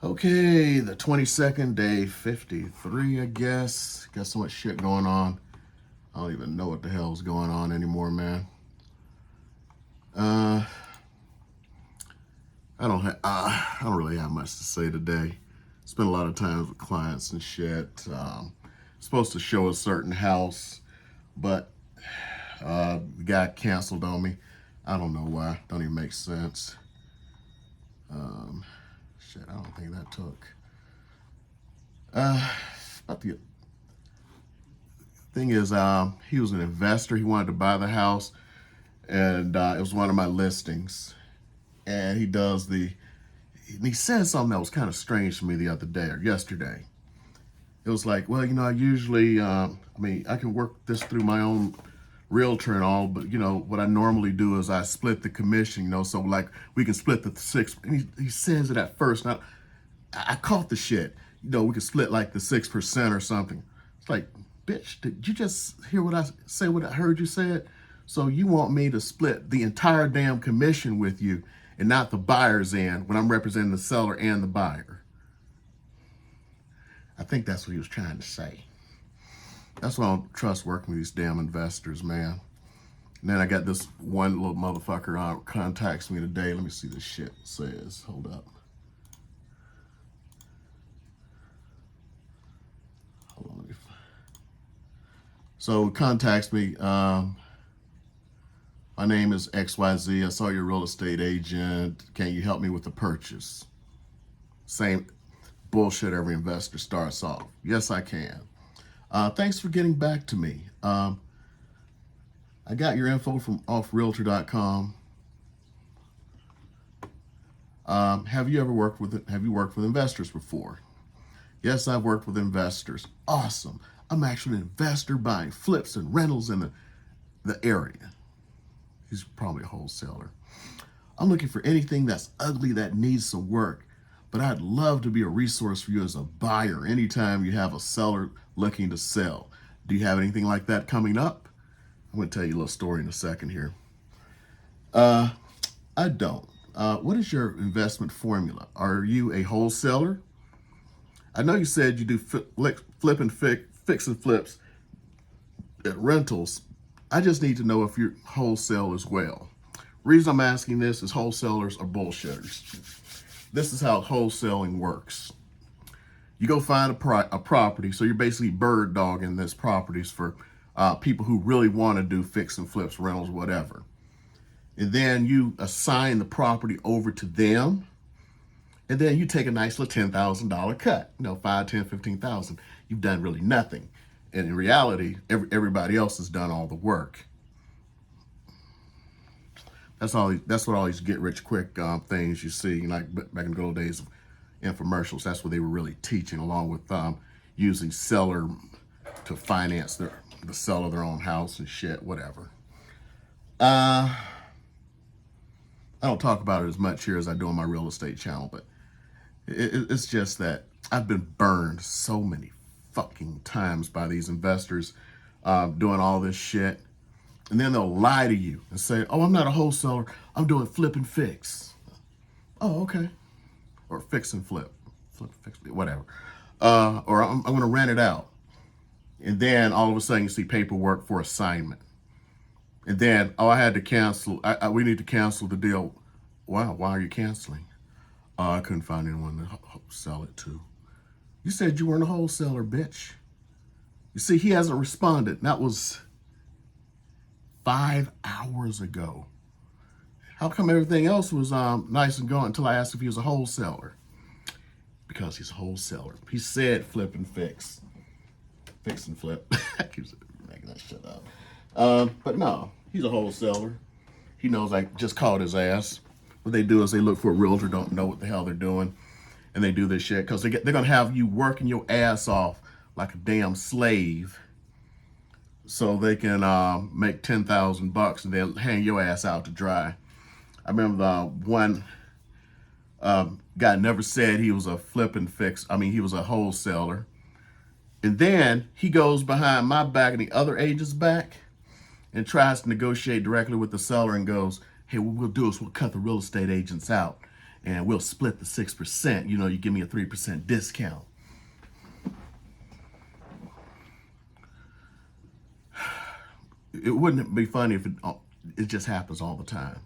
Okay, the 22nd, day 53, I guess. Got so much shit going on. I don't even know what the hell's going on anymore, man. Uh, I don't really have much to say today. Spent a lot of time with clients and shit. Supposed to show a certain house, but the guy canceled on me. I don't know why. Don't even make sense. Shit, I don't think that took. About the thing is, he was an investor. He wanted to buy the house, and it was one of my listings. And he said something that was kind of strange to me the other day or yesterday. It was like, well, I usually, I can work this through my own realtor and all, but what I normally do is I split the commission, so like we can split the six. And he says it at first. Now, I caught the shit. We could split like the 6% or something. It's like, bitch, did you just hear what I heard you said? So you want me to split the entire damn commission with you and not the buyer's end when I'm representing the seller and the buyer? I think that's what he was trying to say. That's why I don't trust working with these damn investors, man. And then I got this one little motherfucker contacts me today. Let me see this shit says. Hold up. Hold on. So contacts me. My name is XYZ. I saw your real estate agent. Can you help me with the purchase? Same bullshit every investor starts off. Yes, I can. Thanks for getting back to me. I got your info from offrealtor.com. Have you worked with investors before? Yes, I've worked with investors. Awesome. I'm actually an investor buying flips and rentals in the area. He's probably a wholesaler. I'm looking for anything that's ugly that needs some work, but I'd love to be a resource for you as a buyer anytime you have a seller looking to sell. Do you have anything like that coming up? I'm going to tell you a little story in a second here. I don't. What is your investment formula? Are you a wholesaler? I know you said you do flip and fix and flips at rentals. I just need to know if you're wholesale as well. Reason I'm asking this is wholesalers are bullshitters. This is how wholesaling works. You go find a property, so you're basically bird dogging this properties for people who really want to do fix and flips, rentals, whatever. And then you assign the property over to them, and then you take a nice little $10,000 cut, 5, 10, 15,000. You've done really nothing. And in reality, everybody else has done all the work. That's what all these get rich quick things you see, like back in the good old days of infomercials. That's what they were really teaching, along with using seller to finance the sale of their own house and shit, whatever. I don't talk about it as much here as I do on my real estate channel, but it's just that I've been burned so many fucking times by these investors doing all this shit. And then they'll lie to you and say, oh, I'm not a wholesaler. I'm doing flip and fix. Oh, okay. Or fix and flip. Flip, fix, whatever. Or I'm going to rent it out. And then all of a sudden you see paperwork for assignment. And then, I had to cancel. We need to cancel the deal. Wow, why are you canceling? I couldn't find anyone to sell it to. You said you weren't a wholesaler, bitch. You see, he hasn't responded. That was 5 hours ago. How come everything else was nice and going until I asked if he was a wholesaler? Because he's a wholesaler. He said flip and fix. Fix and flip. I keep making that shit up. But no, he's a wholesaler. He knows I just caught his ass. What they do is they look for a realtor, don't know what the hell they're doing, and they do this shit because they're going to have you working your ass off like a damn slave so they can make $10,000 and they'll hang your ass out to dry. I remember the one guy never said he was a flip and fix. He was a wholesaler. And then he goes behind my back and the other agent's back and tries to negotiate directly with the seller and goes, hey, what we'll do is we'll cut the real estate agents out and we'll split the 6%. You know, you give me a 3% discount. It wouldn't be funny if it just happens all the time.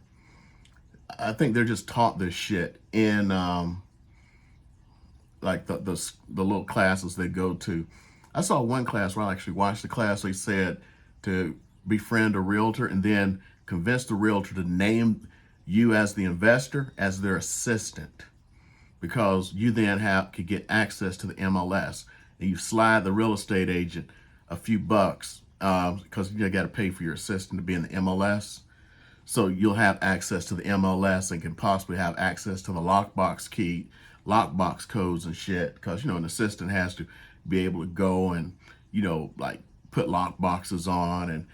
I think they're just taught this shit in like the little classes they go to. I saw one class where I actually watched the class. They said to befriend a realtor and then convince the realtor to name you as the investor as their assistant, because you then could get access to the MLS, and you slide the real estate agent a few bucks because you got to pay for your assistant to be in the MLS. So you'll have access to the MLS and can possibly have access to the lockbox key, lockbox codes and shit. Because, you know, an assistant has to be able to go and, you know, like put lock boxes on, and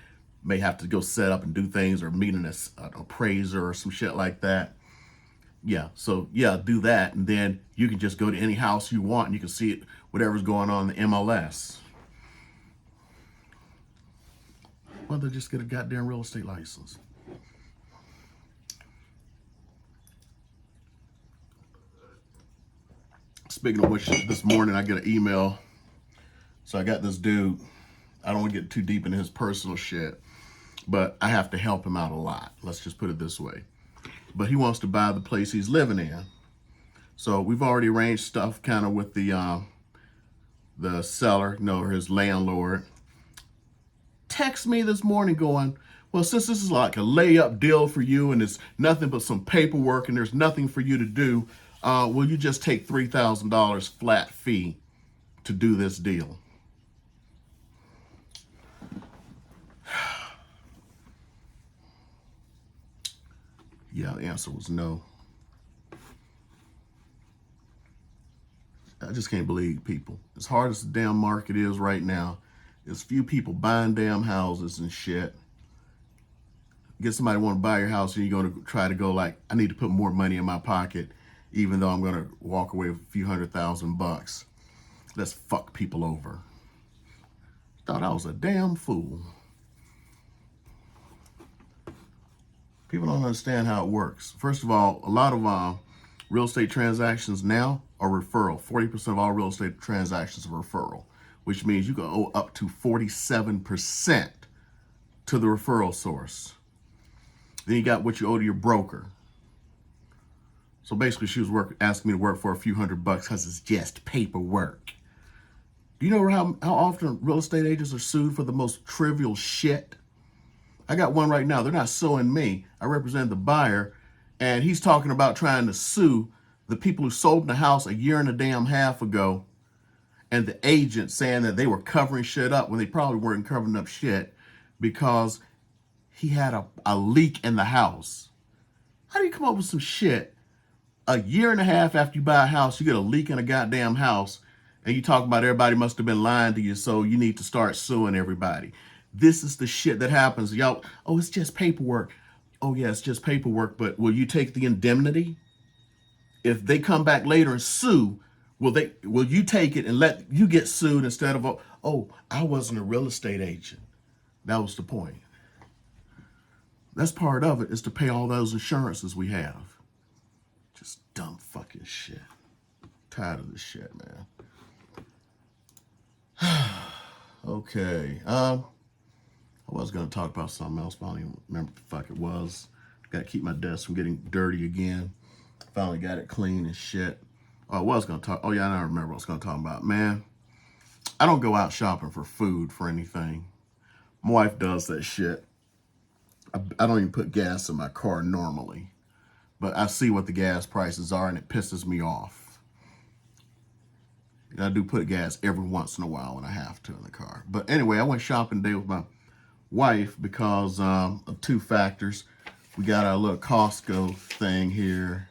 may have to go set up and do things, or meet an appraiser or some shit like that. Yeah, so yeah, do that. And then you can just go to any house you want and you can see it, whatever's going on in the MLS. Well, they'll just get a goddamn real estate license. Speaking of which, this morning I get an email. So I got this dude. I don't want to get too deep into his personal shit, but I have to help him out a lot. Let's just put it this way. But he wants to buy the place he's living in. So we've already arranged stuff kind of with the seller, you know, or his landlord. Text me this morning going, well, since this is like a layup deal for you and it's nothing but some paperwork and there's nothing for you to do, will you just take $3,000 flat fee to do this deal? Yeah, the answer was no. I just can't believe people. As hard as the damn market is right now, there's few people buying damn houses and shit. Get somebody to want to buy your house and you're going to try to go like, I need to put more money in my pocket, even though I'm going to walk away with a few $100,000. Let's fuck people over. Thought I was a damn fool. People don't understand how it works. First of all, a lot of real estate transactions now are referral. 40% of all real estate transactions are referral, which means you can owe up to 47% to the referral source. Then you got what you owe to your broker. So basically she was asking me to work for a few $100 because it's just paperwork. Do you know how often real estate agents are sued for the most trivial shit? I got one right now. They're not suing me. I represent the buyer, and he's talking about trying to sue the people who sold the house a year and a damn half ago, and the agent saying that they were covering shit up when they probably weren't covering up shit because he had a leak in the house. How do you come up with some shit a year and a half after you buy a house, you get a leak in a goddamn house, and you talk about everybody must have been lying to you, so you need to start suing everybody? This is the shit that happens. Y'all, oh, it's just paperwork. Oh, yeah, it's just paperwork, but will you take the indemnity? If they come back later and sue, will you take it and let you get sued instead of, oh, I wasn't a real estate agent? That was the point. That's part of it, is to pay all those insurances we have. Just dumb fucking shit. Tired of this shit, man. Okay. I was going to talk about something else, but I don't even remember what the fuck it was. Got to keep my desk from getting dirty again. Finally got it clean and shit. Oh, I was going to talk. Oh, yeah, I remember what I was going to talk about. Man, I don't go out shopping for food for anything. My wife does that shit. I don't even put gas in my car normally. But I see what the gas prices are, and it pisses me off. And I do put gas every once in a while when I have to in the car. But anyway, I went shopping today with my wife because of two factors. We got our little Costco thing here,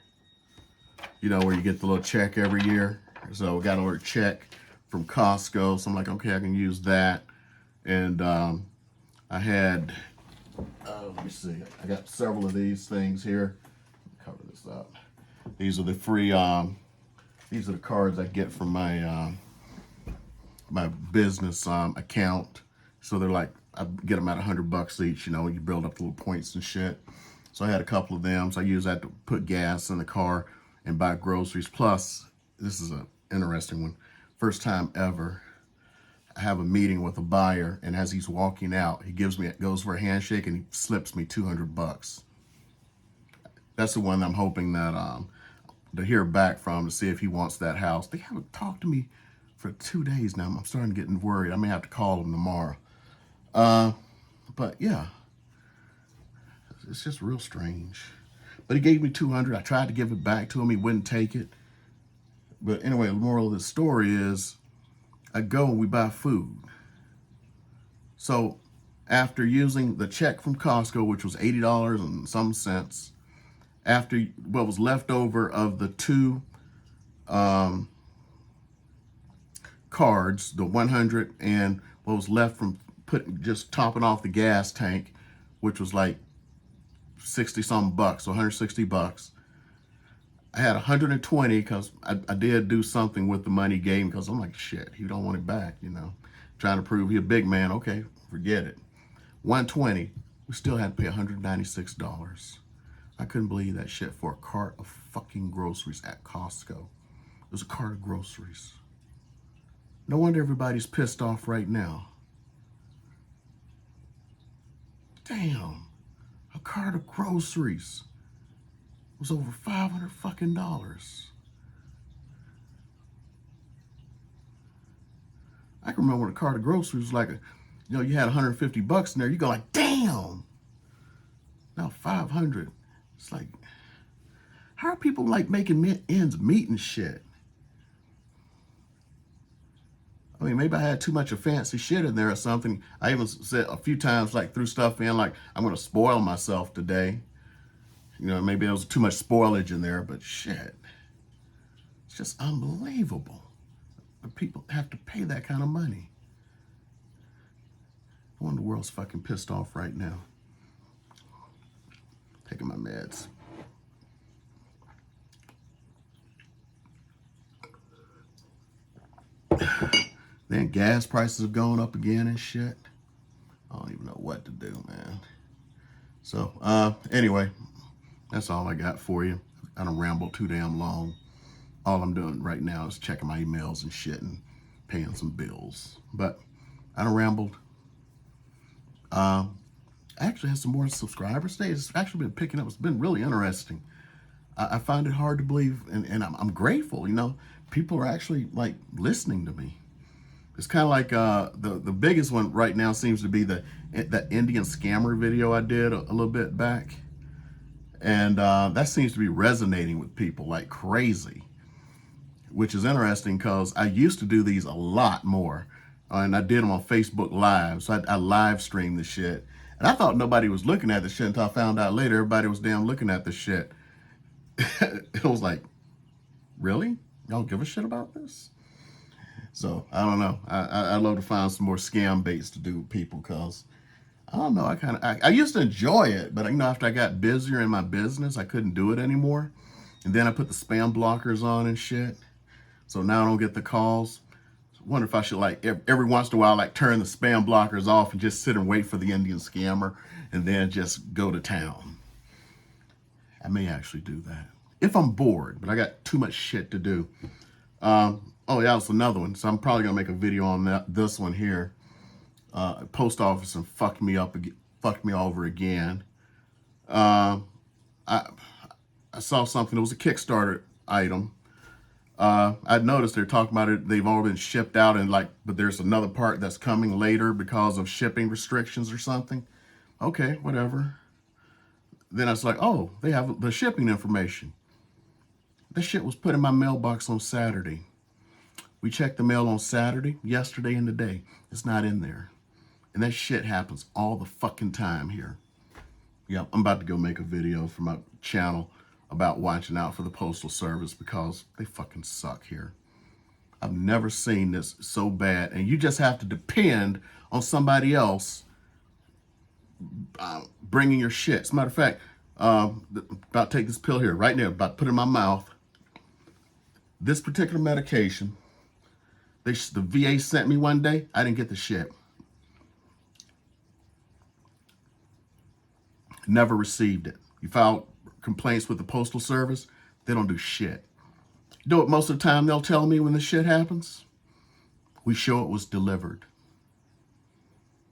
you know, where you get the little check every year. So we got a little check from Costco. So I'm like, okay, I can use that. And I had, let me see, I got several of these things here. Let me cover this up. These are the free, these are the cards I get from my my business account. So they're like, I get them at $100 each, you know, you build up the little points and shit. So I had a couple of them. So I use that to put gas in the car and buy groceries. Plus, this is an interesting one. First time ever, I have a meeting with a buyer, and as he's walking out, he goes for a handshake, and he slips me $200. That's the one I'm hoping that to hear back from, to see if he wants that house. They haven't talked to me for 2 days now. I'm starting to get worried. I may have to call him tomorrow. But yeah, it's just real strange. But he gave me $200. I tried to give it back to him. He wouldn't take it. But anyway, the moral of the story is, I go and we buy food. So after using the check from Costco, which was $80 and some cents, after what was left over of the two cards, the 100 and what was left from just topping off the gas tank, which was like 60 some bucks, so $160. I had 120 because I did do something with the money game, because I'm like, shit, you don't want it back, you know. Trying to prove he's a big man. Okay, forget it. 120, we still had to pay $196. I couldn't believe that shit for a cart of fucking groceries at Costco. It was a cart of groceries. No wonder everybody's pissed off right now. Damn, a cart of groceries was over $500 fucking dollars. I can remember when a cart of groceries was like, you had $150 in there. You go like, damn. Now 500. It's like, how are people like making ends meet and shit? I mean, maybe I had too much of fancy shit in there or something. I even said a few times, like, threw stuff in, like, I'm going to spoil myself today. Maybe there was too much spoilage in there, but shit. It's just unbelievable. People have to pay that kind of money. No wonder the world's fucking pissed off right now. Taking my meds. Then gas prices have gone up again and shit. I don't even know what to do, man. So, anyway, that's all I got for you. I don't ramble too damn long. All I'm doing right now is checking my emails and shit and paying some bills. But I don't rambled. I actually had some more subscribers today. It's actually been picking up. It's been really interesting. I find it hard to believe, and I'm grateful. People are actually like listening to me. It's kind of like the biggest one right now seems to be that Indian scammer video I did a little bit back, and that seems to be resonating with people like crazy, which is interesting because I used to do these a lot more, and I did them on Facebook Live. So I live streamed the shit, and I thought nobody was looking at the shit until I found out later everybody was damn looking at the shit. It was like, really? Y'all give a shit about this? So I don't know. I'd love to find some more scam baits to do with people, because I don't know. I used to enjoy it, but after I got busier in my business, I couldn't do it anymore. And then I put the spam blockers on and shit. So now I don't get the calls. I wonder if I should, like, every once in a while, like, turn the spam blockers off and just sit and wait for the Indian scammer and then just go to town. I may actually do that if I'm bored, but I got too much shit to do. Oh yeah, that's another one. So I'm probably gonna make a video on this one here. Post office and fucked me over again. I saw something. It was a Kickstarter item. I'd noticed they're talking about it. They've all been shipped out, and but there's another part that's coming later because of shipping restrictions or something. Okay, whatever. Then I was like, oh, they have the shipping information. This shit was put in my mailbox on Saturday. We checked the mail on Saturday, yesterday, and today. It's not in there. And that shit happens all the fucking time here. Yeah, I'm about to go make a video for my channel about watching out for the Postal Service, because they fucking suck here. I've never seen this so bad. And you just have to depend on somebody else bringing your shit. As a matter of fact, about to take this pill here right now, about to put it in my mouth. This particular medication, the VA sent me one day. I didn't get the shit. Never received it. You filed complaints with the Postal Service. They don't do shit. You know what most of the time they'll tell me when this shit happens? We show it was delivered.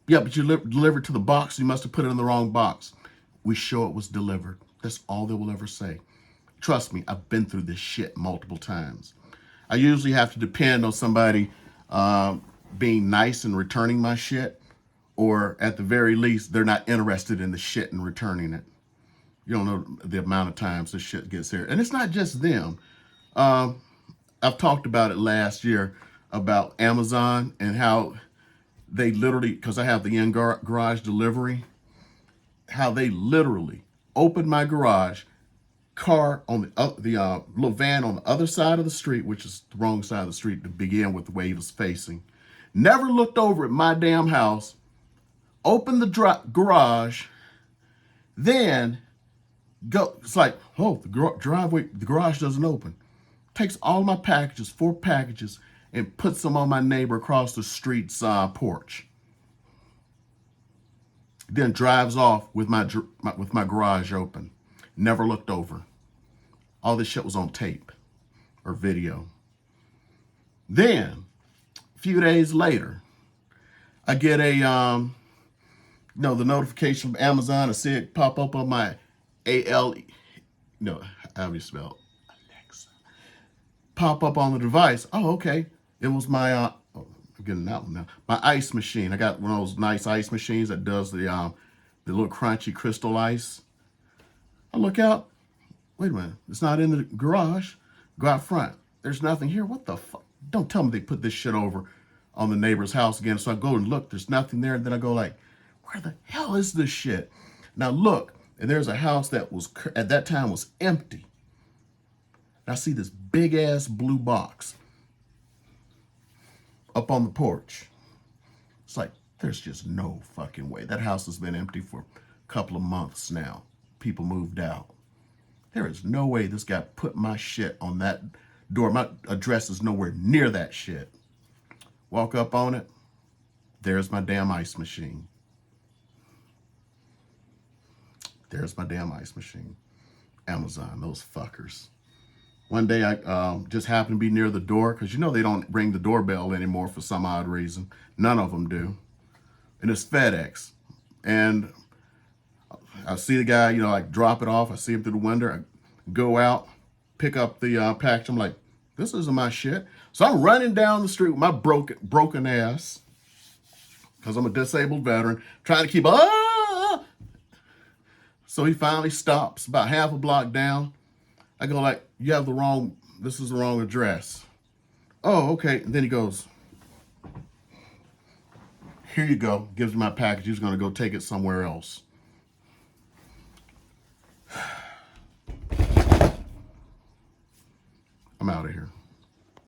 Yeah, but you delivered to the box. You must have put it in the wrong box. We show it was delivered. That's all they will ever say. Trust me, I've been through this shit multiple times. I usually have to depend on somebody being nice and returning my shit, or at the very least, they're not interested in the shit and returning it. You don't know the amount of times this shit gets here. And it's not just them. I've talked about it last year about Amazon and how they literally, because I have the in-garage delivery, how they literally opened my garage, car on the little van on the other side of the street, which is the wrong side of the street to begin with, the way it was facing. Never looked over at my damn house, opened the garage, then go. It's like, oh, the garage doesn't open. Takes all my packages, 4 packages, and puts them on my neighbor across the street's porch. Then drives off with my garage open. Never looked over. All this shit was on tape or video. Then, a few days later, I get a the notification from Amazon. I see it pop up on my how do you spell Alexa? Pop up on the device. Oh, okay. It was my I'm getting that one now. My ice machine. I got one of those nice ice machines that does the little crunchy crystal ice. I look out. Wait a minute. It's not in the garage. Go out front. There's nothing here. What the fuck? Don't tell me they put this shit over on the neighbor's house again. So I go and look. There's nothing there. And then I go like, where the hell is this shit? Now look. And there's a house that was, at that time, was empty. And I see this big ass blue box up on the porch. It's like, there's just no fucking way. That house has been empty for a couple of months now. People moved out. There is no way this guy put my shit on that door. My address is nowhere near that shit. Walk up on it. There's my damn ice machine. There's my damn ice machine. Amazon, those fuckers. One day I just happened to be near the door, because they don't ring the doorbell anymore for some odd reason. None of them do. And it's FedEx. And I see the guy, drop it off. I see him through the window. I go out, pick up the package. I'm like, this isn't my shit. So I'm running down the street with my broken ass, because I'm a disabled veteran, trying to keep So he finally stops about half a block down. I go like, this is the wrong address. Oh, okay. And then he goes, here you go. Gives me my package. He's going to go take it somewhere else. I'm out of here.